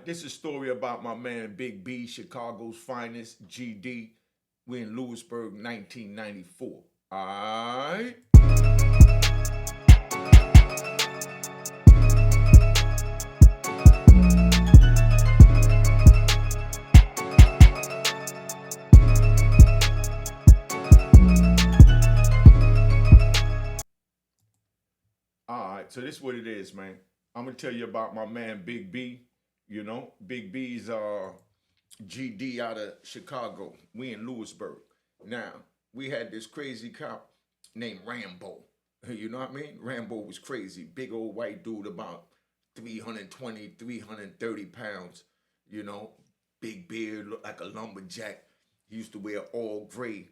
This is a story about my man Big B, Chicago's finest, GD. We're in Lewisburg, 1994. Alright? Alright, so this is what it is, man. I'm gonna tell you about my man Big B. Big B's GD out of Chicago. We in Lewisburg. Now, we had this crazy cop named Rambo. You know what I mean? Rambo was crazy. Big old white dude, about 320, 330 pounds. You know, big beard, looked like a lumberjack. He used to wear all gray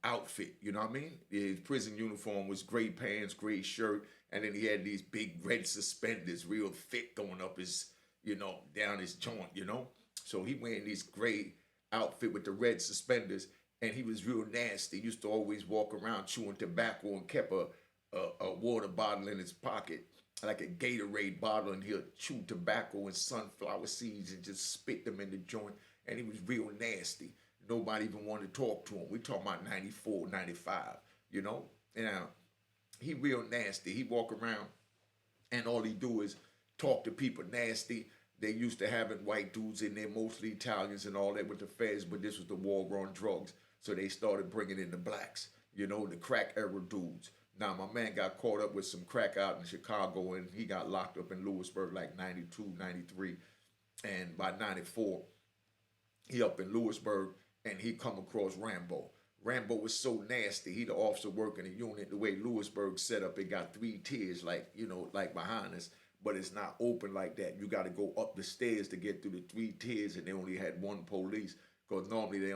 outfit. You know what I mean? His prison uniform was gray pants, gray shirt, and then he had these big red suspenders, real thick, going up his, down his joint. So he wearing these gray outfit with the red suspenders, and he was real nasty. He used to always walk around chewing tobacco and kept a water bottle in his pocket, like a Gatorade bottle, and he'll chew tobacco and sunflower seeds and just spit them in the joint. And he was real nasty. Nobody even wanted to talk to him. We talking about 94, 95, you know? Now, he real nasty. He walk around and all he do is talk to people nasty. They used to having white dudes in there, mostly Italians and all that with the feds, but this was the war on drugs. So they started bringing in the blacks, the crack era dudes. Now, my man got caught up with some crack out in Chicago, and he got locked up in Lewisburg like 92, 93. And by 94, he up in Lewisburg, and he come across Rambo. Rambo was so nasty. He the officer working the unit. The way Lewisburg set up, it got three tiers, like like behind us, but it's not open like that. You got to go up the stairs to get through the three tiers, and they only had one police. Because normally they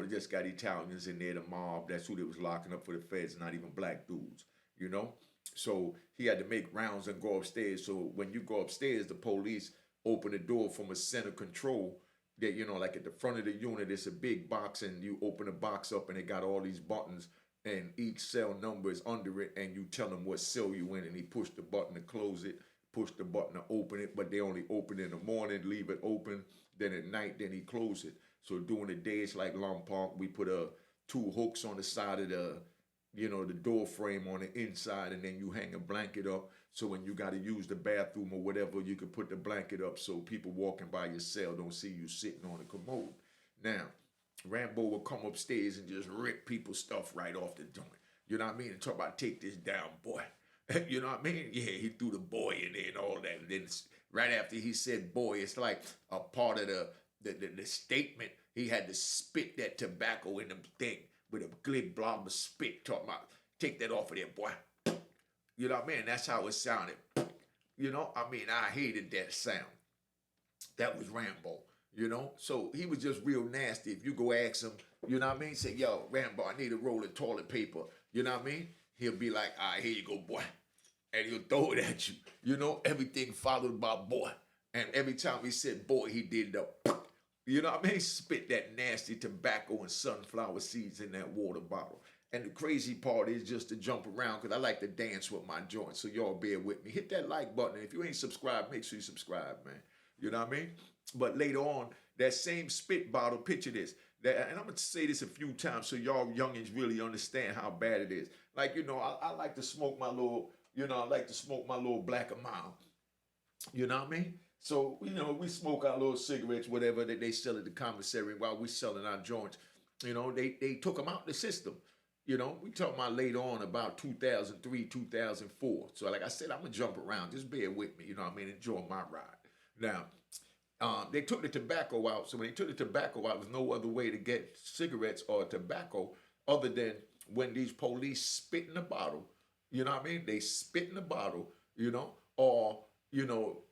just got Italians in there, the mob. That's who they was locking up for the feds, not even black dudes. You know, so he had to make rounds and go upstairs. So when you go upstairs, the police open the door from a center control that like at the front of the unit it's a big box, and you open the box up and it got all these buttons, and each cell number is under it, and you tell them what cell you in, and he push the button to close it, push the button to open it, but they only open in the morning, leave it open, then at night then he close it. So during the day it's like Long Park. We put two hooks on the side of the door frame on the inside, and then you hang a blanket up. So when you got to use the bathroom or whatever, you can put the blanket up so people walking by your cell don't see you sitting on a commode. Now, Rambo will come upstairs and just rip people's stuff right off the joint. You know what I mean? And talk about take this down, boy. You know what I mean? Yeah, he threw the boy in there and all that. And then right after he said boy, it's like a part of the statement. He had to spit that tobacco in the thing with a glib blob of spit. Talking about take that off of there, boy. You know what I mean? That's how it sounded. I hated that sound. That was Rambo. So he was just real nasty. If you go ask him, say, yo, Rambo, I need a roll of toilet paper. You know what I mean? He'll be like, all right, here you go, boy. And he'll throw it at you. Everything followed by boy. And every time he said boy, he did the, you know what I mean? Spit that nasty tobacco and sunflower seeds in that water bottle. And the crazy part is just to jump around, because I like to dance with my joints. So y'all bear with me. Hit that like button. And if you ain't subscribed, make sure you subscribe, man. You know what I mean? But later on, that same spit bottle, picture this. And I'm going to say this a few times so y'all youngins really understand how bad it is. Like, I like to smoke my little, I like to smoke my little black and mild. You know what I mean? So, we smoke our little cigarettes, whatever that they sell at the commissary while we selling our joints. They took them out the system. We talking about later on about 2003, 2004. So like I said, I'm going to jump around. Just bear with me. Enjoy my ride. Now, they took the tobacco out. So when they took the tobacco out, there was no other way to get cigarettes or tobacco other than when these police spit in the bottle. You know what I mean? They spit in the bottle, or,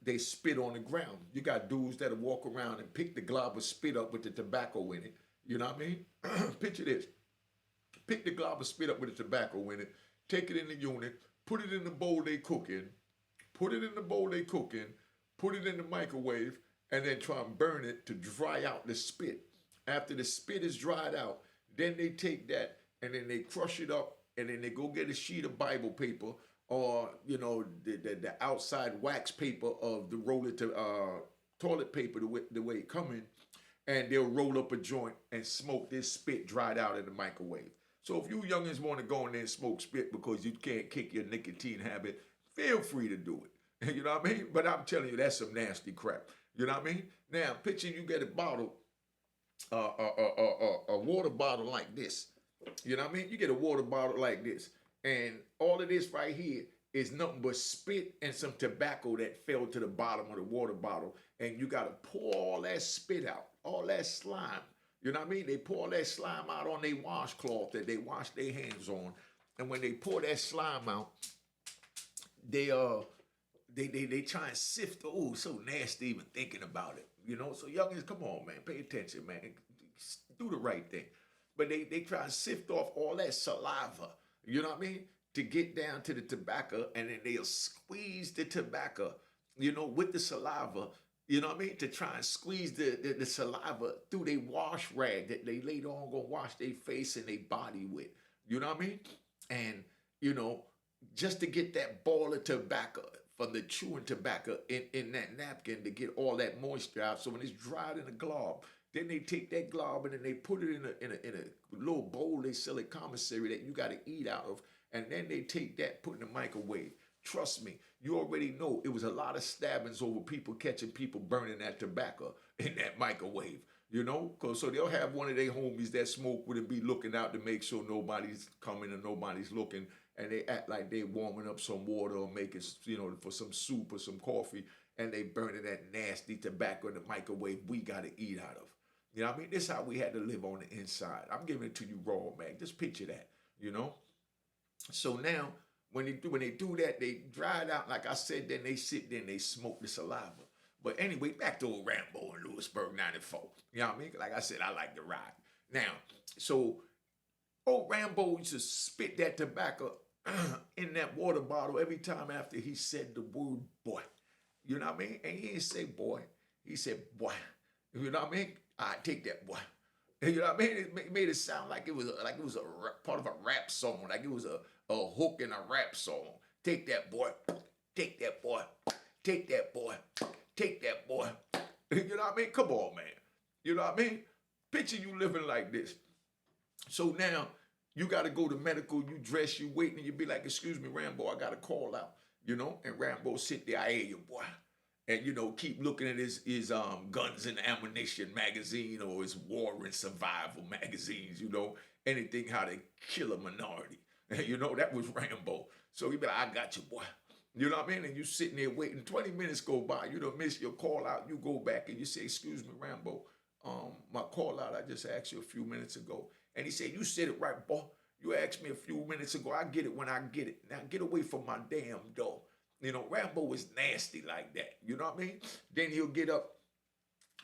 they spit on the ground. You got dudes that'll walk around and pick the glob of spit up with the tobacco in it. You know what I mean? Picture this. Pick the glob of spit up with the tobacco in it, take it in the unit, put it in the bowl they cook in, put it in the bowl they cook in, put it in the microwave, and then try and burn it to dry out the spit. After the spit is dried out, then they take that and then they crush it up, and then they go get a sheet of Bible paper or the outside wax paper of the roller to toilet paper the way it coming, and they'll roll up a joint and smoke this spit dried out in the microwave. So if you youngins want to go in there and smoke spit because you can't kick your nicotine habit, feel free to do it. You know what I mean? But I'm telling you, that's some nasty crap. You know what I mean? Now, picture you get a bottle, a water bottle like this. You know what I mean? You get a water bottle like this, and all of this right here is nothing but spit and some tobacco that fell to the bottom of the water bottle, and you got to pour all that spit out, all that slime. You know what I mean? They pour all that slime out on their washcloth that they wash their hands on, and when they pour that slime out, they try and sift. Oh, so nasty even thinking about it. So youngins, come on, man, pay attention, man, do the right thing. But they try and sift off all that saliva. You know what I mean? To get down to the tobacco, and then they'll squeeze the tobacco, with the saliva. You know what I mean? To try and squeeze the saliva through their wash rag that they later on gonna wash their face and their body with. You know what I mean? And just to get that ball of tobacco from the chewing tobacco in that napkin to get all that moisture out. So when it's dried in a glob, then they take that glob and then they put it in a little bowl they sell at commissary that you got to eat out of, and then they take that, put in the microwave. Trust me, you already know it was a lot of stabbings over people catching people burning that tobacco in that microwave. Cause so they'll have one of their homies that smoke with and be looking out to make sure nobody's coming and nobody's looking, and they act like they warming up some water or making, for some soup or some coffee, and they burning that nasty tobacco in the microwave we gotta eat out of. You know what I mean? This is how we had to live on the inside. I'm giving it to you raw, man. Just picture that, So now, when they do that, they dry it out, like I said, then they sit there and they smoke the saliva. But anyway, back to old Rambo in Lewisburg, 94. You know what I mean? Like I said, I like to ride. Now, so old Rambo used to spit that tobacco in that water bottle every time after he said the word boy. You know what I mean? And he didn't say boy. He said boy. You know what I mean? I take that boy. You know what I mean? It made it sound like it was a part of a rap song, like it was a hook in a rap song. Take that boy, take that boy, take that boy, take that boy. You know what I mean? Come on, man. You know what I mean? Picture you living like this. So now you got to go to medical. You dress, you waiting, and you be like, "Excuse me, Rambo, I got a call out." And Rambo sit there, "I hear you, boy." And keep looking at his Guns and Ammunition magazine or his War and Survival magazines, anything how to kill a minority. That was Rambo. So he be like, "I got you, boy." You know what I mean? And you sitting there waiting. 20 minutes go by. You don't miss your call out. You go back and you say, "Excuse me, Rambo. My call out, I just asked you a few minutes ago." And he said, "You said it right, boy. You asked me a few minutes ago. I get it when I get it. Now get away from my damn door." Rambo was nasty like that. You know what I mean? Then he'll get up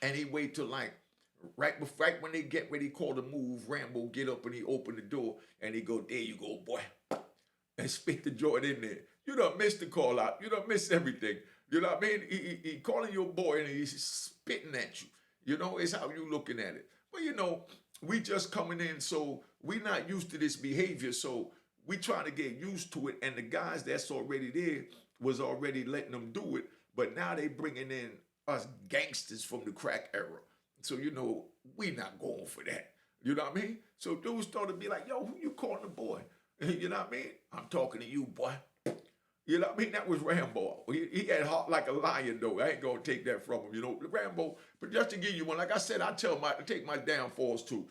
and he wait till right when they get ready, call the move, Rambo get up and he open the door and he go, "There you go, boy." And spit the joint in there. You done missed the call out. You done missed everything. You know what I mean? He calling your boy and he's spitting at you. It's how you looking at it. But we just coming in, so we not used to this behavior. So we trying to get used to it. And the guys that's already there was already letting them do it. But now they bringing in us gangsters from the crack era. So, we not going for that. You know what I mean? So dudes started to be like, "Yo, who you calling the boy?" You know what I mean? "I'm talking to you, boy." You know what I mean? That was Rambo. He had heart like a lion, though. I ain't gonna take that from him, Rambo. But just to give you one, like I said, I take my downfalls too.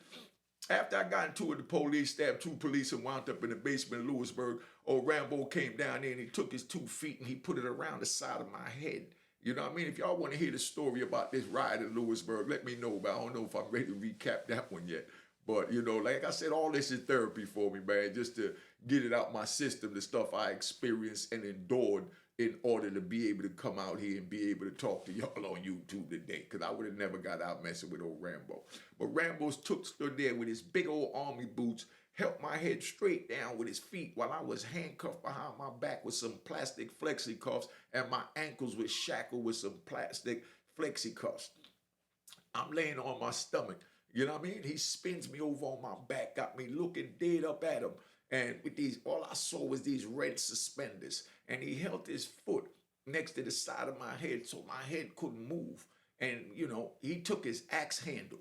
After I got into it, the police stabbed 2 police and wound up in the basement of Lewisburg. Old Rambo came down there and he took his 2 feet and he put it around the side of my head. You know what I mean? If y'all want to hear the story about this ride in Lewisburg, let me know. But I don't know if I'm ready to recap that one yet. But, like I said, all this is therapy for me, man, just to get it out my system, the stuff I experienced and endured in order to be able to come out here and be able to talk to y'all on YouTube today, because I would have never got out messing with old Rambo. But Rambo stood there with his big old army boots, held my head straight down with his feet while I was handcuffed behind my back with some plastic flexi cuffs, and my ankles were shackled with some plastic flexi cuffs. I'm laying on my stomach. You know what I mean? He spins me over on my back, got me looking dead up at him. and with these, all I saw was these red suspenders, and he held his foot next to the side of my head so my head couldn't move. And, he took his axe handle.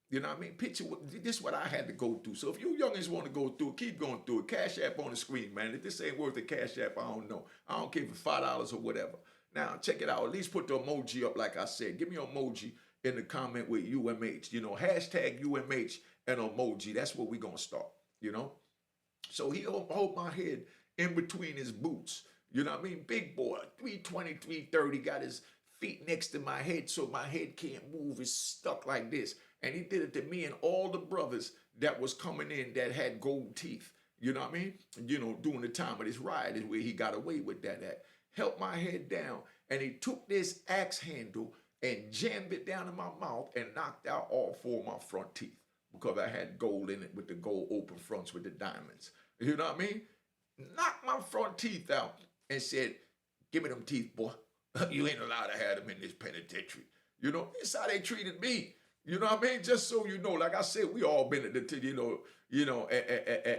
You know what I mean? Picture this is what I had to go through. So if you youngins want to go through it, keep going through it. Cash App on the screen, man. If this ain't worth a Cash App, I don't know. I don't care if it's $5 or whatever. Now, check it out. At least put the emoji up like I said. Give me an emoji in the comment with UMH. Hashtag UMH and emoji. That's where we going to start, So he hold my head in between his boots. You know what I mean? Big boy, 320, 330, got his feet next to my head so my head can't move. It's stuck like this. And he did it to me and all the brothers that was coming in that had gold teeth. You know what I mean? During the time of this riot is where he got away with that at. Held my head down, and he took this axe handle and jammed it down in my mouth and knocked out all 4 of my front teeth because I had gold in it with the gold open fronts with the diamonds. You know what I mean? Knocked my front teeth out and said, "Give me them teeth, boy. You ain't allowed to have them in this penitentiary." That's how they treated me. You know what I mean? Just so you know, like I said, we all been at the,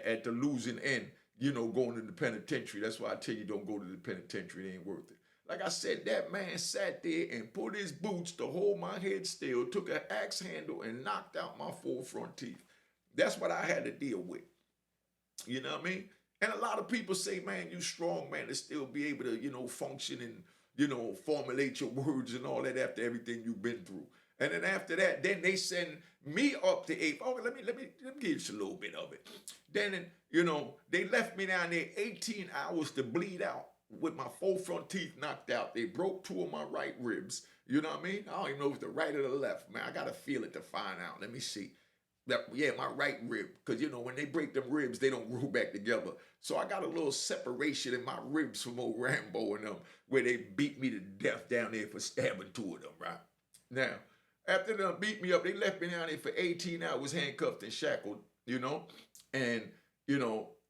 at the losing end, going to the penitentiary. That's why I tell you, don't go to the penitentiary. It ain't worth it. Like I said, that man sat there and put his boots to hold my head still, took an axe handle and knocked out my 4 front teeth. That's what I had to deal with. You know what I mean? And a lot of people say, man, you strong, man, to still be able to, function and, formulate your words and all that after everything you've been through. And then after that, then they send me up to 8. Oh, let me give you a little bit of it. Then, they left me down there 18 hours to bleed out with my 4 front teeth knocked out. They broke 2 of my right ribs. You know what I mean? I don't even know if it's the right or the left, man. I got to feel it to find out. Let me see. Yeah, my right rib. Because, when they break them ribs, they don't grow back together. So I got a little separation in my ribs from old Rambo and them, where they beat me to death down there for stabbing 2 of them, right? Now, after they beat me up, they left me down there for 18 hours handcuffed and shackled, and,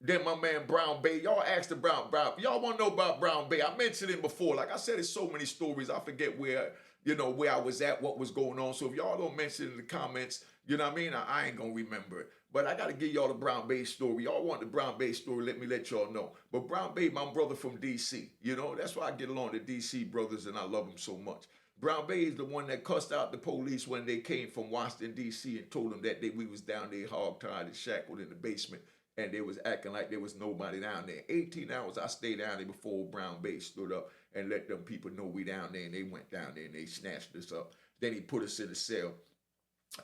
then my man Brown Bay, y'all asked the Brown, y'all want to know about Brown Bay. I mentioned him before. Like I said, there's so many stories. I forget where I was at, what was going on. So if y'all don't mention it in the comments, you know what I mean? I ain't going to remember it. But I got to give y'all the Brown Bay story. Y'all want the Brown Bay story, let me let y'all know. But Brown Bay, my brother from D.C., that's why I get along with the D.C. brothers and I love them so much. Brown Bay is the one that cussed out the police when they came from Washington, D.C. and told them that we was down there hog-tied and shackled in the basement. And they was acting like there was nobody down there. 18 hours I stayed down there before Brown Bay stood up and let them people know we down there. And they went down there and they snatched us up. Then he put us in a cell.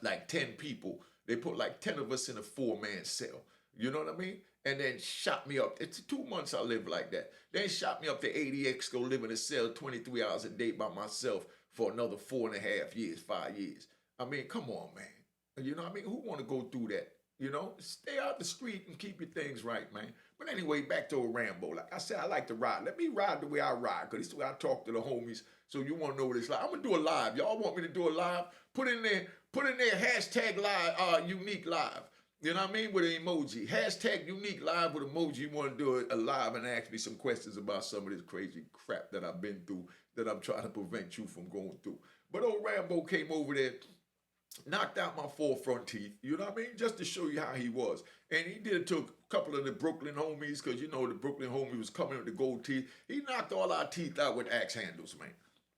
Like 10 people. They put like 10 of us in a 4-man cell. You know what I mean? And then shot me up. It's 2 months I lived like that. Then shot me up to ADX, go live in a cell 23 hours a day by myself for another 4.5 years, 5 years. I mean, come on, man. You know what I mean? Who want to go through that? Stay out the street and keep your things right, man. But anyway, back to old Rambo. Like I said, I like to ride. Let me ride the way I ride, because this is the way I talk to the homies. So you want to know what it's like. I'm going to do a live. Y'all want me to do a live? Put in there hashtag live, unique live. You know what I mean? With an emoji. Hashtag unique live with emoji. You want to do a live and ask me some questions about some of this crazy crap that I've been through that I'm trying to prevent you from going through. But old Rambo came over there, knocked out my 4 front teeth, you know what I mean? Just to show you how he was. And he did it to a couple of the Brooklyn homies, because the Brooklyn homie was coming with the gold teeth. He knocked all our teeth out with axe handles, man.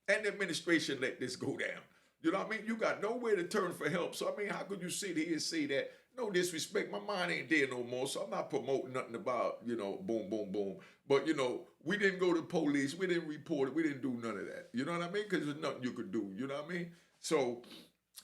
And the administration let this go down. You know what I mean? You got nowhere to turn for help. So, I mean, how could you sit here and say that? No disrespect, my mind ain't there no more, so I'm not promoting nothing about, boom, boom, boom. But, we didn't go to police, we didn't report it, we didn't do none of that. You know what I mean? Because there's nothing you could do, you know what I mean? So,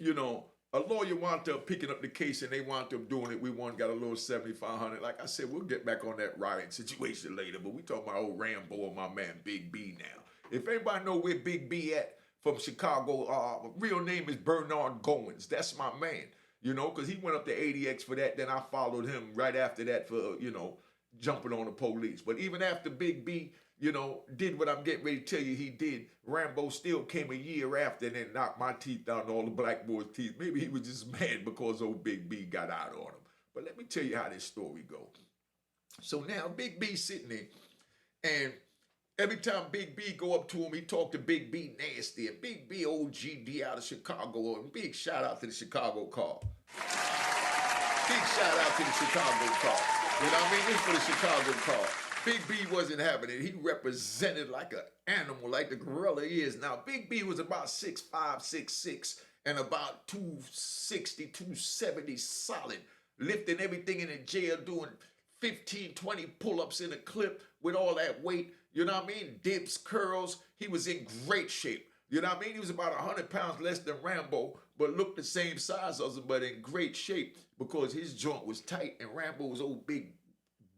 a lawyer wound up picking up the case and they wound up doing it. We got a little $7,500. Like I said, we'll get back on that riot situation later, but we talking about old Rambo and my man Big B now. If anybody know where Big B at from Chicago, real name is Bernard Goins. That's my man, because he went up to ADX for that. Then I followed him right after that for, jumping on the police. But even after Big B, did what I'm getting ready to tell you he did, Rambo still came a year after and then knocked my teeth out and all the black boys' teeth. Maybe he was just mad because old Big B got out on him. But let me tell you how this story goes. So now Big B sitting there, and every time Big B go up to him, he talk to Big B nasty. And Big B OGD out of Chicago, and big shout out to the Chicago car. Big shout out to the Chicago car. You know what I mean? This for the Chicago car. Big B wasn't having it. He represented like an animal, like the gorilla he is now. Big B was about 6'5", 6'6", and about 260, 270 solid, lifting everything in the jail, doing 15, 20 pull-ups in a clip with all that weight. You know what I mean? Dips, curls. He was in great shape. You know what I mean? He was about 100 pounds less than Rambo, but looked the same size as him, but in great shape because his joint was tight and Rambo was old big,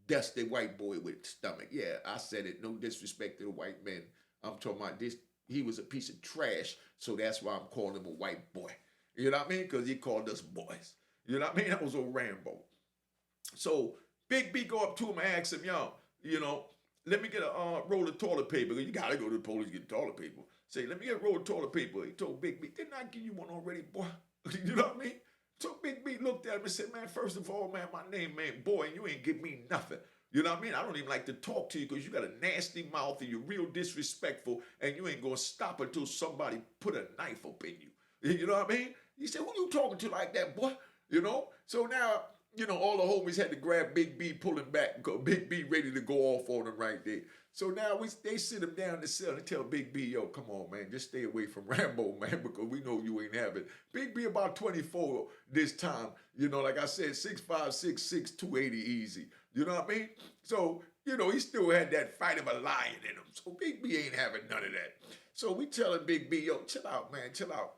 dusty white boy with stomach. Yeah, I said it. No disrespect to the white men. I'm talking about this. He was a piece of trash, so that's why I'm calling him a white boy. You know what I mean? Because he called us boys. You know what I mean? That was old Rambo. So Big B go up to him and ask him, yo, you know, let me get a roll of toilet paper. You got to go to the police to get toilet paper. Say, let me get a roll of toilet paper. He told Big B, didn't I give you one already, boy? You know what I mean? So Big B looked at him and said, man, first of all, man, my name ain't boy, and you ain't give me nothing. You know what I mean? I don't even like to talk to you because you got a nasty mouth and you're real disrespectful and you ain't going to stop until somebody put a knife up in you. You know what I mean? He said, who you talking to like that, boy? You know? So now, you know, all the homies had to grab Big B, pull him back because Big B ready to go off on him right there. So now they sit him down in the cell and tell Big B, yo, come on, man, just stay away from Rambo, man, because we know you ain't having it. Big B about 24 this time. You know, like I said, 6'5", 6'6", 280 easy. You know what I mean? So, you know, he still had that fight of a lion in him. So Big B ain't having none of that. So we telling Big B, yo, chill out, man, chill out.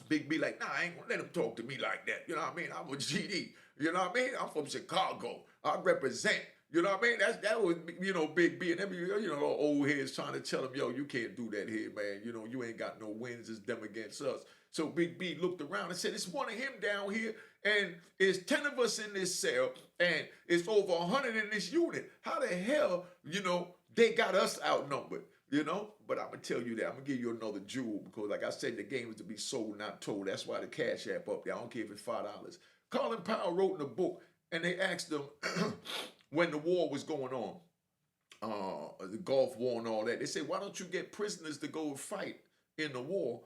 Big B like, nah, I ain't gonna let him talk to me like that. You know what I mean? I'm a GD. You know what I mean? I'm from Chicago. I represent. You know what I mean? That was, you know, Big B and every, you know, old heads trying to tell him, yo, you can't do that here, man. You know, you ain't got no wins. It's them against us. So Big B looked around and said, it's one of him down here, and it's 10 of us in this cell, and it's over 100 in this unit. How the hell, you know, they got us outnumbered, you know? But I'm going to tell you that. I'm going to give you another jewel because, like I said, the game is to be sold, not told. That's why the Cash App up there. I don't care if it's $5. Colin Powell wrote in a book, and they asked him when the war was going on, the Gulf War and all that, they said, why don't you get prisoners to go fight in the war?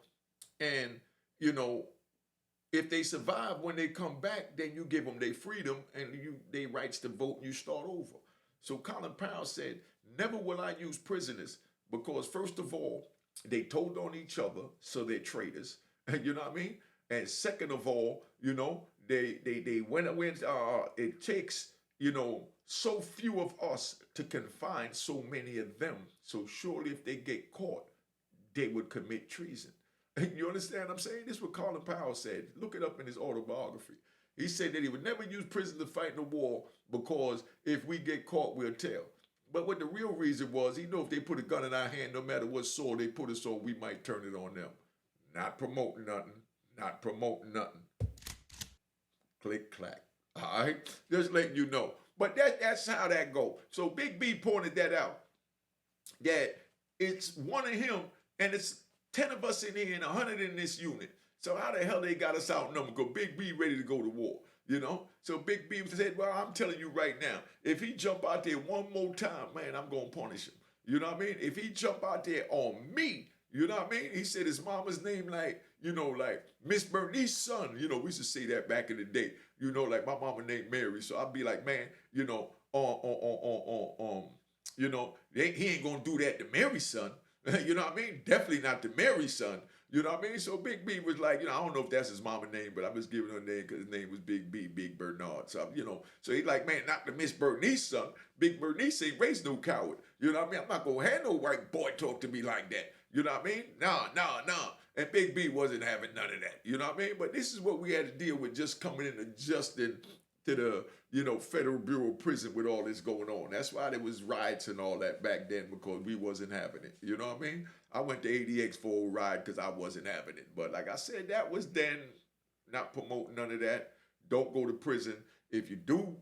And, you know, if they survive when they come back, then you give them their freedom and their rights to vote and you start over. So Colin Powell said, never will I use prisoners because, first of all, they told on each other, so they're traitors. You know what I mean? And second of all, you know, they went, it takes, you know, so few of us to confine so many of them. So surely if they get caught, they would commit treason. You understand what I'm saying? This is what Colin Powell said. Look it up in his autobiography. He said that he would never use prisoners to fight in the war because if we get caught, we'll tell. But what the real reason was, he knew if they put a gun in our hand, no matter what sword they put us on, we might turn it on them. Not promoting nothing. Not promoting nothing. Click, clack. All right? Just letting you know. But that's how that go. So Big B pointed that out. That it's one of him, and it's 10 of us in here and 100 in this unit. So how the hell they got us outnumbered? Because Big B ready to go to war, you know? So Big B said, well, I'm telling you right now, if he jump out there one more time, man, I'm going to punish him. You know what I mean? If he jump out there on me, you know what I mean? He said his mama's name like, you know, like Miss Bernice's son. You know, we used to say that back in the day. You know, like my mama named Mary. So I'd be like, man, you know, you know, he ain't going to do that to Mary's son. You know what I mean? Definitely not to Mary's son. You know what I mean? So Big B was like, you know, I don't know if that's his mama name, but I'm just giving her a name because his name was Big B, Big Bernard. So, you know, so he's like, man, not the Miss Bernice's son. Big Bernice ain't raised no coward. You know what I mean? I'm not going to have no white boy talk to me like that. You know what I mean? Nah. And Big B wasn't having none of that. You know what I mean? But this is what we had to deal with just coming in adjusting to the, you know, Federal Bureau of Prison with all this going on. That's why there was riots and all that back then because we wasn't having it. You know what I mean? I went to ADX for a ride because I wasn't having it. But like I said, that was then. Not promoting none of that. Don't go to prison. If you do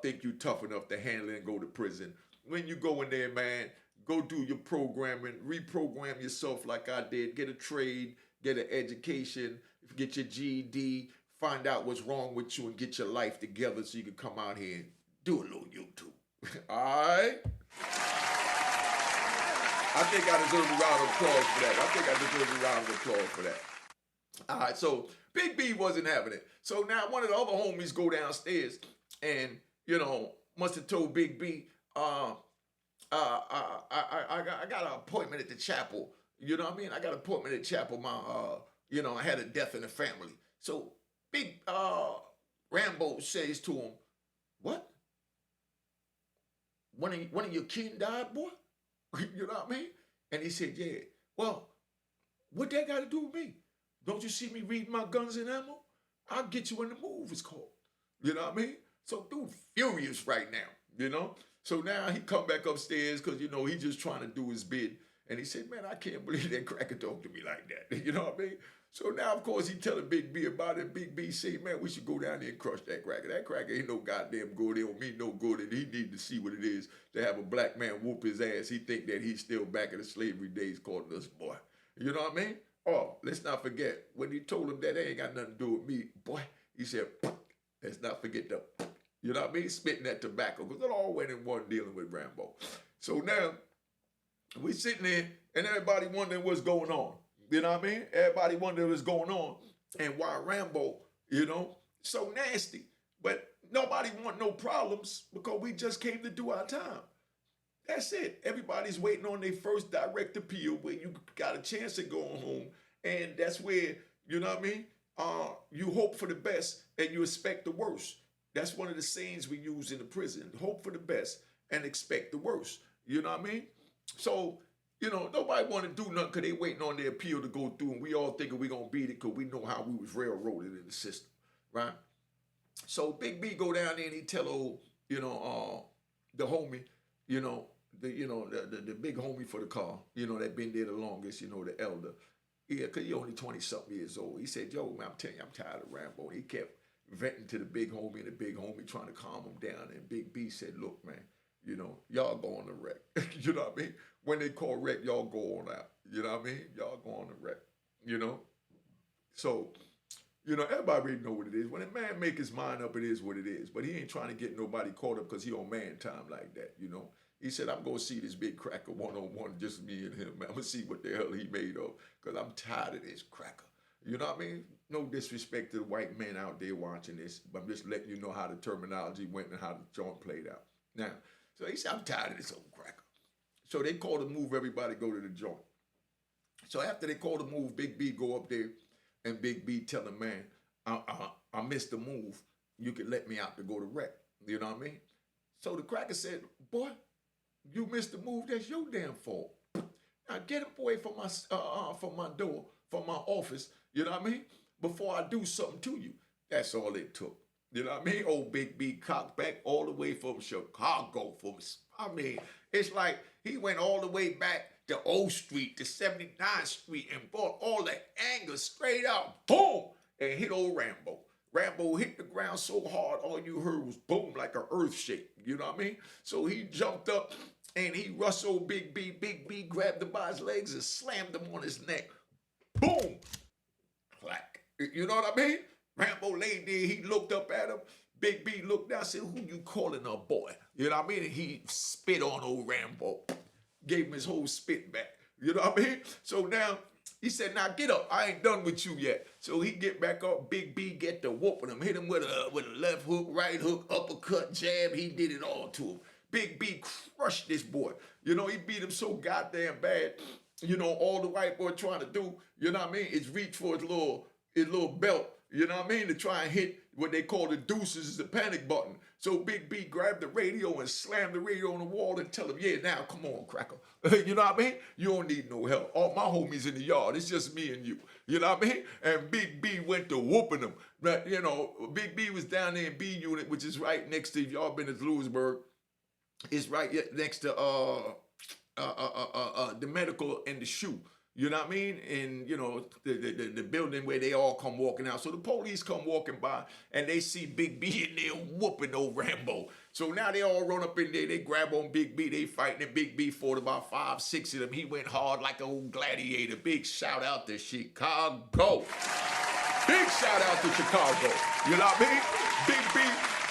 think you're tough enough to handle it and go to prison, when you go in there, man, go do your programming, reprogram yourself like I did, get a trade, get an education, get your GED, find out what's wrong with you and get your life together so you can come out here and do a little YouTube. All right? I think I deserve a round of applause for that. All right, so Big B wasn't having it. So now one of the other homies go downstairs and, must have told Big B, I got an appointment at the chapel. You know what I mean? I got an appointment at chapel. I had a death in the family. So Big Rambo says to him, "What? One of your kin died, boy?" You know what I mean? And he said, "Yeah." Well, what that got to do with me? Don't you see me reading my guns and ammo? I'll get you when the move is called. You know what I mean? So dude furious right now, So now he come back upstairs because, he just trying to do his bid. And he said, "Man, I can't believe that cracker talked to me like that." You know what I mean? So now, of course, he telling Big B about it. Big B say, "Man, we should go down there and crush that cracker. That cracker ain't no goddamn good. It don't mean no good. And he need to see what it is to have a black man whoop his ass. He think that he's still back in the slavery days calling us boy." You know what I mean? Oh, let's not forget, when he told him that ain't got nothing to do with me, boy, he said, let's not forget the, you know what I mean? Spitting that tobacco, because it all went in one dealing with Rambo. So now, we sitting there, and everybody wondering what's going on. You know what I mean? Everybody wondering what's going on, and why Rambo, so nasty. But nobody want no problems, because we just came to do our time. That's it. Everybody's waiting on their first direct appeal where you got a chance of going home. And that's where, you know what I mean? You hope for the best and you expect the worst. That's one of the sayings we use in the prison. Hope for the best and expect the worst. You know what I mean? So, nobody want to do nothing because they waiting on their appeal to go through. And we all thinking we going to beat it because we know how we was railroaded in the system. Right? So Big B go down there and he tell old, the homie, the big homie for the car, that been there the longest, the elder. Yeah, because he only 20-something years old. He said, "Yo, man, I'm telling you, I'm tired of Rambo." And he kept venting to the big homie, and the big homie trying to calm him down. And Big B said, "Look, man, y'all go on the wreck." You know what I mean? When they call wreck, y'all go on out. You know what I mean? Y'all go on the wreck, So, everybody already know what it is. When a man make his mind up, it is what it is. But he ain't trying to get nobody caught up because he on man time like that, He said, "I'm going to see this big cracker one-on-one, just me and him, man. I'm going to see what the hell he made of because I'm tired of this cracker." You know what I mean? No disrespect to the white men out there watching this, but I'm just letting you know how the terminology went and how the joint played out. Now, so he said, "I'm tired of this old cracker." So they called a move, everybody go to the joint. So after they called a move, Big B go up there and Big B tell him, "Man, I missed the move. You can let me out to go to rec." You know what I mean? So the cracker said, "Boy, you missed the move. That's your damn fault. Now get him away from my door, from my office. You know what I mean? Before I do something to you." That's all it took. You know what I mean? Old Big B cocked back all the way from Chicago. It's like he went all the way back to O Street, to 79th Street, and brought all the anger straight out, boom, and hit old Rambo. Rambo hit the ground so hard, all you heard was boom, like an earth shake. You know what I mean? So he jumped up and he rushed old Big B. Big B grabbed him by his legs and slammed him on his neck. Boom! Clack. You know what I mean? Rambo laid there, he looked up at him. Big B looked down and said, "Who you calling a boy?" You know what I mean? And he spit on old Rambo. Gave him his whole spit back. You know what I mean? So now, he said, "Now get up. I ain't done with you yet." So he get back up. Big B get to whooping him. Hit him with a left hook, right hook, uppercut, jab. He did it all to him. Big B crushed this boy. He beat him so goddamn bad. All the white boy trying to do, you know what I mean, is reach for his little belt, you know what I mean, to try and hit what they call the deuces, is the panic button. So Big B grabbed the radio and slammed the radio on the wall and tell him, "Yeah, now come on, cracker." You know what I mean? "You don't need no help. All my homies in the yard. It's just me and you." You know what I mean? And Big B went to whooping him. But, Big B was down there in B Unit, which is right next to, if y'all been to Lewisburg, it's right next to the medical and the shoe. You know what I mean? And, the building where they all come walking out. So the police come walking by and they see Big B in there whooping old Rambo. So now they all run up in there. They grab on Big B. They fighting, and Big B fought about 5, 6 of them. He went hard like an old gladiator. Big shout out to Chicago. Big shout out to Chicago. You know what I mean? Big B,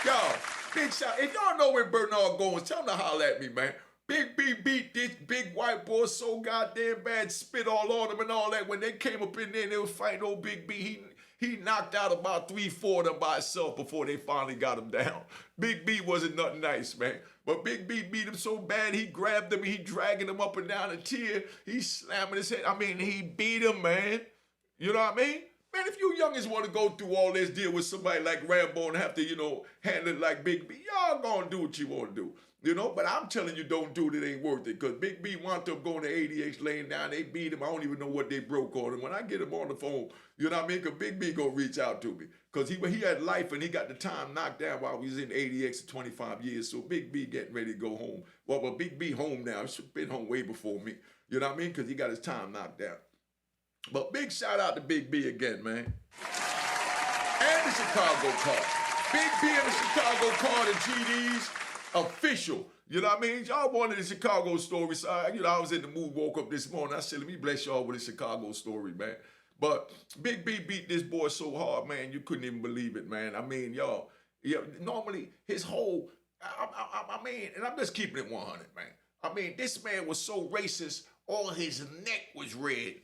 y'all, big shout. If y'all know where Bernard going, tell him to holler at me, man. Big B beat this big white boy so goddamn bad, spit all on him and all that. When they came up in there and they was fighting old Big B, he knocked out about 3-4 of them by himself before they finally got him down. Big B wasn't nothing nice, man. But Big B beat him so bad, he grabbed him, he dragging him up and down a tier. He slamming his head. I mean, he beat him, man. You know what I mean? Man, if you youngins want to go through all this deal with somebody like Rambo and have to, handle it like Big B, y'all gonna do what you want to do. But I'm telling you, don't do it. It ain't worth it. Because Big B wound up going to ADX laying down. They beat him. I don't even know what they broke on him. When I get him on the phone, you know what I mean? Because Big B gonna reach out to me. Because he had life and he got the time knocked down while we was in ADX for 25 years. So Big B getting ready to go home. Well, but Big B home now. He's been home way before me. You know what I mean? Because he got his time knocked down. But big shout out to Big B again, man. And the Chicago card. Big B and the Chicago card and GD's official. You know what I mean? Y'all wanted the Chicago story. So, I was in the mood, woke up this morning. I said, let me bless y'all with a Chicago story, man. But Big B beat this boy so hard, man, you couldn't even believe it, man. I mean, y'all, normally his whole, I mean, and I'm just keeping it 100, man. I mean, this man was so racist, all his neck was red.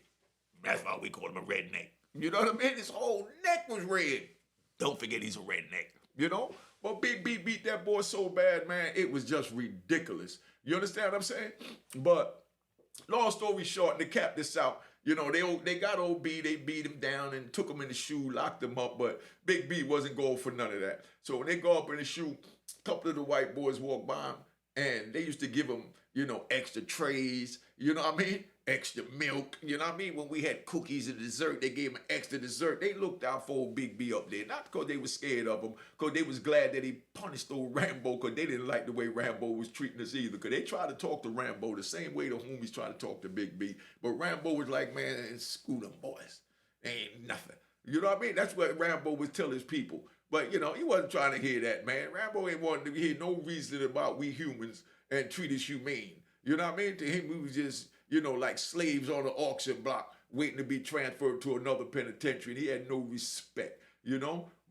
That's why we call him a redneck. You know what I mean? His whole neck was red. Don't forget he's a redneck, But Big B beat that boy so bad, man, it was just ridiculous. You understand what I'm saying? But long story short, to cap this out, they got old B, they beat him down and took him in the shoe, locked him up, but Big B wasn't going for none of that. So when they go up in the shoe, a couple of the white boys walk by him, and they used to give him, extra trays, you know what I mean? Extra milk, you know what I mean? When we had cookies and dessert, they gave him extra dessert. They looked out for old Big B up there, not because they were scared of him, because they was glad that he punished old Rambo, because they didn't like the way Rambo was treating us either, because they tried to talk to Rambo the same way the homies tried to talk to Big B, but Rambo was like, man, screw them boys. Ain't nothing. You know what I mean? That's what Rambo was telling his people. But, he wasn't trying to hear that, man. Rambo ain't wanting to hear no reason about we humans and treat us humane. You know what I mean? To him, we was just, like slaves on an auction block waiting to be transferred to another penitentiary. And he had no respect,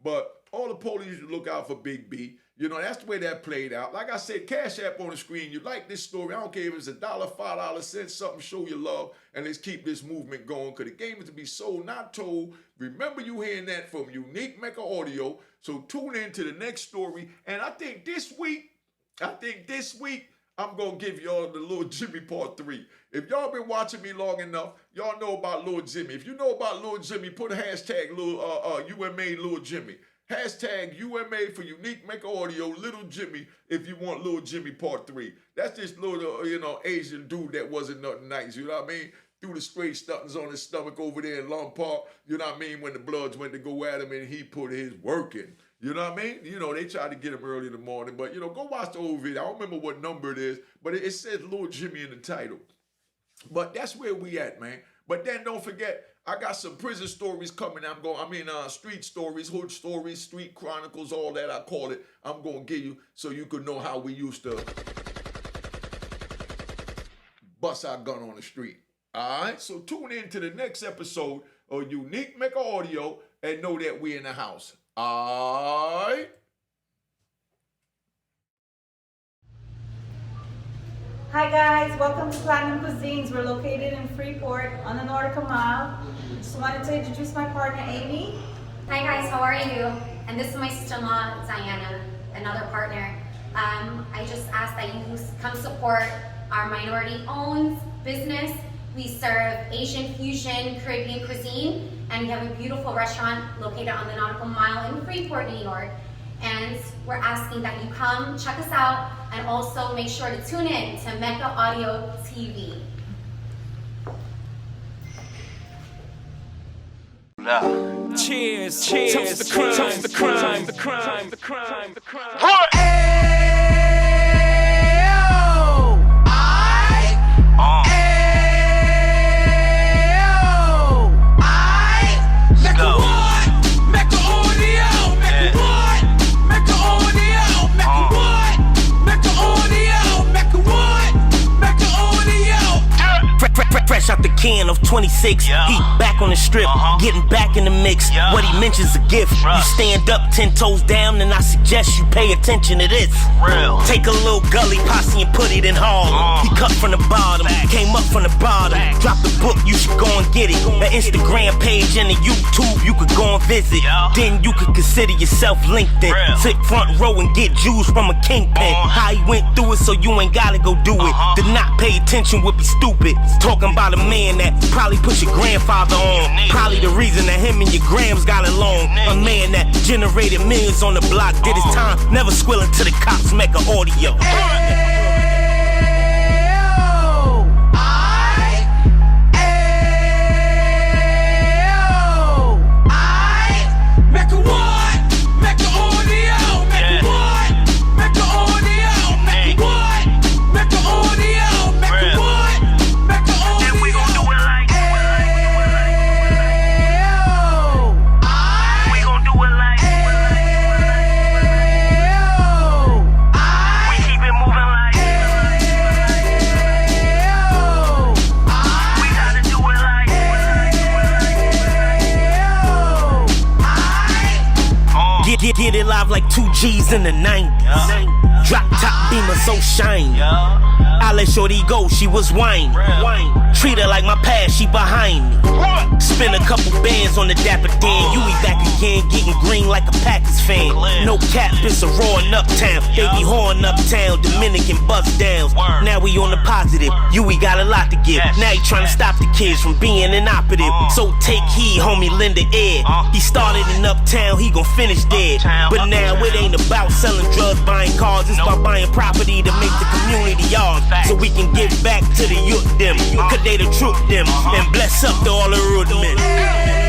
But all the police used to look out for Big B. That's the way that played out. Like I said, Cash App on the screen. You like this story? I don't care if it's $1, $5, send something, show your love, and let's keep this movement going. Because the game is to be sold, not told. Remember you hearing that from Unique Mecca Audio. So tune in to the next story. And I think this week, I'm going to give y'all the Lil Jimmy part 3. If y'all been watching me long enough, y'all know about Lil Jimmy. If you know about Lil Jimmy, put a hashtag UMA Lil Jimmy. Hashtag UMA for Unique Mecca Audio, Little Jimmy, if you want Lil Jimmy part 3. That's this little, Asian dude that wasn't nothing nice, you know what I mean? Threw the straight stuffings on his stomach over there in Long Park, you know what I mean? When the Bloods went to go at him and he put his work in. You know what I mean? They tried to get him early in the morning, but, go watch the old video. I don't remember what number it is, but it says Lil Jimmy in the title. But that's where we at, man. But then don't forget, I got some prison stories coming. Street stories, hood stories, street chronicles, all that I call it. I'm going to give you so you could know how we used to bust our gun on the street. All right? So tune in to the next episode of Unique Mecca Audio and know that we in the house. All right? Hi guys, welcome to Platinum Cuisines. We're located in Freeport on the Nautica Mile. Just wanted to introduce my partner, Amy. Hi guys, how are you? And this is my sister-in-law, Diana, another partner. I just ask that you come support our minority-owned business. We serve Asian fusion, Caribbean cuisine, and we have a beautiful restaurant located on the Nautical Mile in Freeport, New York. And we're asking that you come check us out and also make sure to tune in to Mecca Audio TV. Cheers, cheers, toast the crime, toast the crime, the crime, the crime, the crime. What? Fresh out the can of 2016 96. He back on the strip, getting back in the mix. What he mentions a gift. You stand up 10 toes down, and I suggest you pay attention to this. Take a little gully posse and put it in Harlem. He cut from the bottom, came up from the bottom. Drop the book, you should go and get it. The Instagram page and the YouTube, you could go and visit. Then you could consider yourself LinkedIn. Sit front row and get Jews from a kingpin. How he went through it, so you ain't gotta go do it. To not pay attention would be stupid. Talking about a man that probably put your grandfather on. Probably the reason that him and your grams got along. A man that generated millions on the block, did his time, never squilling to the cops, Mecca audio. Get it live like 2 G's in the 90s. Drop top beamer so shiny. I let shorty go, she was whining. Treat her like my past, she behind me. Spend a couple bands on the Dapper Dan. You be back again, getting green like a Packers fan. No cap, it's a raw in Uptown. They be horn Uptown, Dominican bust downs. Now we on the positive, we got a lot to give. Now he trying to stop the kids from being inoperative. So take heed, homie, lend an ear. He started in Uptown, he gon' finish there. But now it ain't about selling drugs, buying cars. It's about buying property to make the community ours. So we can give back to the youth them. Cause they the truth them. And bless up to all the road men.